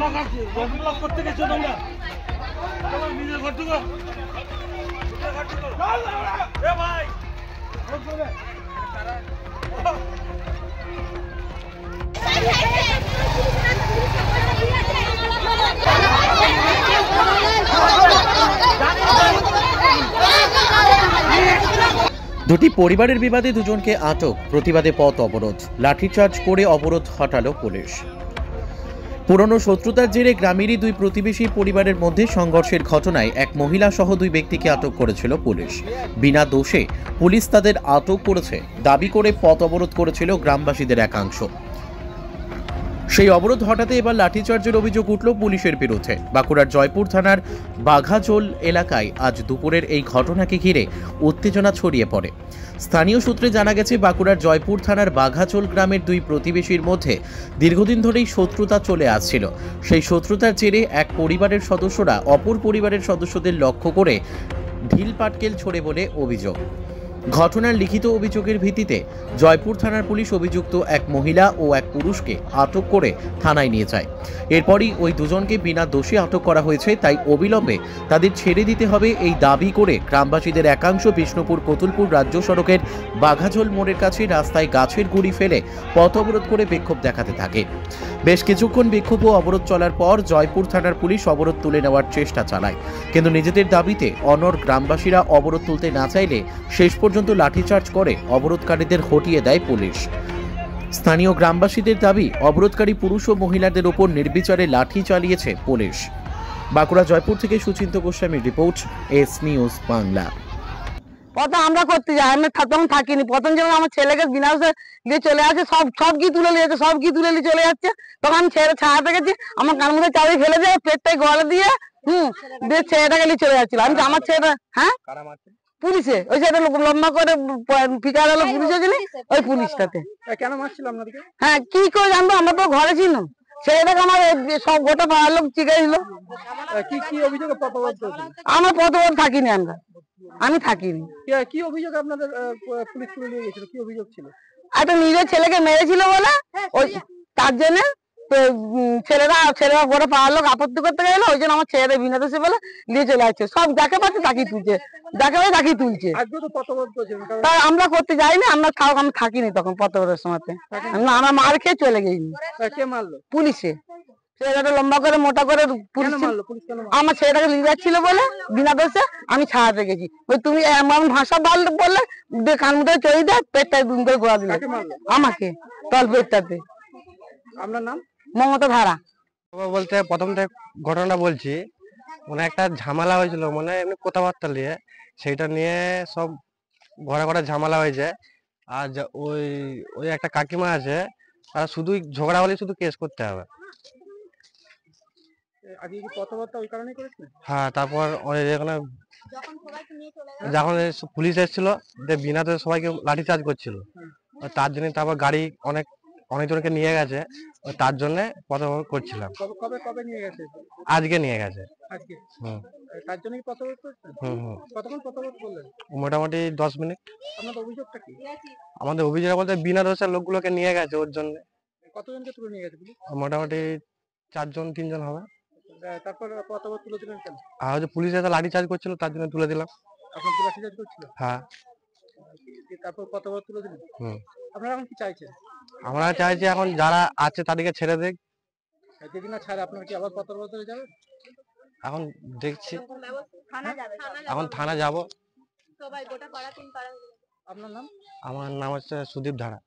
Lock করতে গেছো তোমরা? তোমার নিজের ঘর ঢুকো। এ ভাই দুটি পরিবারের বিবাদে দুজনকে আটক, প্রতিবাদে পথ অবরোধ, লাঠিচার্জ করে অবরোধ হটালো পুলিশ। পুরনো শত্রুতার জেরে গ্রামেরই দুই প্রতিবেশী পরিবারের মধ্যে সংঘর্ষের ঘটনায় এক মহিলা সহ দুই ব্যক্তিকে আটক করেছিল পুলিশ। বিনা দোষে পুলিশ তাদের আটক করেছে দাবি করে পথ অবরোধ করেছিল গ্রামবাসীদের একাংশ। সেই অবরোধ হটাতে এবার লাঠিচার্জের অভিযোগ উঠল পুলিশের বিরুদ্ধে। বাঁকুড়ার জয়পুর থানার বাঘাজোল এলাকায় আজ দুপুরের এই ঘটনাকে ঘিরে উত্তেজনা ছড়িয়ে পড়ে। স্থানীয় সূত্রে জানা গেছে, বাঁকুড়ার জয়পুর থানার বাঘাজোল গ্রামের দুই প্রতিবেশীর মধ্যে দীর্ঘদিন ধরেই শত্রুতা চলে আসছিল। সেই শত্রুতার জেরে এক পরিবারের সদস্যরা অপর পরিবারের সদস্যদের লক্ষ্য করে ঢিল পাটকেল ছোড়ে বলে অভিযোগ। ঘটনার লিখিত অভিযোগের ভিত্তিতে জয়পুর থানার পুলিশ অভিযুক্ত এক মহিলা ও এক পুরুষকে আটক করে থানায় নিয়ে যায়। এরপরই ওই দুজনকে বিনা দোষে আটক করা হয়েছে, তাই অবিলম্বে তাদের ছেড়ে দিতে হবে এই দাবি করে গ্রামবাসীদের একাংশ বিষ্ণুপুর কতুলপুর রাজ্য সড়কের বাঘাঝোল মোড়ের কাছে রাস্তায় গাছের গুঁড়ি ফেলে পথ অবরোধ করে বিক্ষোভ দেখাতে থাকে। বেশ কিছুক্ষণ বিক্ষোভ ও অবরোধ চলার পর জয়পুর থানার পুলিশ অবরোধ তুলে নেওয়ার চেষ্টা চালায়, কিন্তু নিজেদের দাবিতে অনড় গ্রামবাসীরা অবরোধ তুলতে না চাইলে শেষ পর্যন্ত লাঠিচার্জ করে অবরোধকারীদের হটিয়ে দেয় পুলিশ। স্থানীয় গ্রামবাসীদের দাবি, অবরোধকারী পুরুষ ও মহিলাদের উপর নির্বিচারে লাঠি চালিয়েছে পুলিশ। বাঁকুড়া জয়পুর থেকে সুচিন্ত গোস্বামীর রিপোর্ট, এস নিউজ বাংলা। প্রথম আমরা করতে যাই, আমি তখন থাকিনি। প্রথম যখন আমার ছেলেকে বিনা দিয়ে চলে আসে, সব কি তুলে নিয়ে যাচ্ছে, সব কি তুলে নিয়ে চলে যাচ্ছে, তখন আমি ছেলে ছাড়াতে গেছি, আমার কান মুখে চাবি ফেলে দিয়ে পেটটাই গলা দিয়ে দিয়ে ছেলেটাকে নিয়ে চলে যাচ্ছিল। আমি আমার ছেলেটা পুলিশে, ওই ছেলেটা লম্বা করে পিকার হলো পুলিশে ছিল, ওই পুলিশটাতে। কেন মারছিল আপনাদেরকে? হ্যাঁ, কি করে জানবো, আমরা তো ঘরে ছিল। ছেলেটাকে আমার সব গোটা পাড়ার লোক চিকাইছিল। কি অভিযোগে পথ অবরোধ করেছিল? আমার পথ অবরোধ থাকিনি, আমি থাকিনি। কি অভিযোগ আপনাদের পুলিশ তুলে নিয়ে গেছিল? কি অভিযোগ ছিল? একটা নিজের ছেলেকে মেরেছিল বলে, ওই তার জন্য ছেলেরা গোটা পাড়ার লোক আপত্তি করতে গেল, ওই জন্য আমার ছেলেরা বিনা দোষে বলে নিয়ে চলে আসছে। সব যাকে পাচ্ছে তাকেই তুলছে, যাকে পাচ্ছে তাকেই তুলছে। তাই আমরা করতে যাইনি, আমি থাকিনি তখন পথ অবরোধের সময়। আমরা মার খেয়ে চলে গেছি। কে মারলো? পুলিশে। ছেলেটা লম্বা করে মোটা করে পুলিশ আমার ছেলেটাকে নিয়ে যাচ্ছিল বলে বিনা দোষে আমি ছাড়াতে গেছি। ওই তুমি এমন ভাষা বললে কান মুখে চড়িয়ে দেয়, পেটটায় দুম করে গোড়া দিল আমাকে, তল পেটটাতে। আপনার নাম? মমতা ধারা। বলতে প্রথম থেকে ঘটনাটা বলছি, মানে একটা ঝামেলা হয়েছিল, মানে এমনি কথাবার্তা নিয়ে, সেইটা নিয়ে সব ঘরে ঘরে ঝামেলা হয়েছে। আর ওই ওই একটা কাকিমা আছে, তারা শুধু ঝগড়া হলে শুধু কেস করতে হবে। হ্যাঁ, তারপর যখন পুলিশ এসেছিল, বিনা দোষে সবাইকে লাঠিচার্জ করছিল, তার জন্য তারপর গাড়ি অনেকজনকে নিয়ে গেছে, তার জন্য পথ অবরোধ করছিলাম। আজকে নিয়ে গেছে। মোটামুটি 10 মিনিট। আমাদের অভিযোগ বলতে বিনা দোষের লোকগুলোকে নিয়ে গেছে, ওর জন্য। কতজনকে তুলে নিয়ে গেছে? মোটামুটি 4-3 জন হবে। তারপর পথ অবরোধ তুলে দিলেন কেন? আর পুলিশ এসে লাঠিচার্জ করছিল, তার জন্য তুলে দিলাম। আপনার লাঠিচার্জ করছিল? হ্যাঁ। তারপর পথ অবরোধ তুলে দিলেন। আপনারা এখন কি চাইছেন? আমরা চাইছি এখন যারা আছে তাদেরকে ছেড়ে দেখ। যদি না ছাড়ে আপনারা কি আবার পথ অবরোধে যাবেন? এখন দেখছি, এখন থানা যাব। আপনার নাম? আমার নাম হচ্ছে সুদীপ ধারা।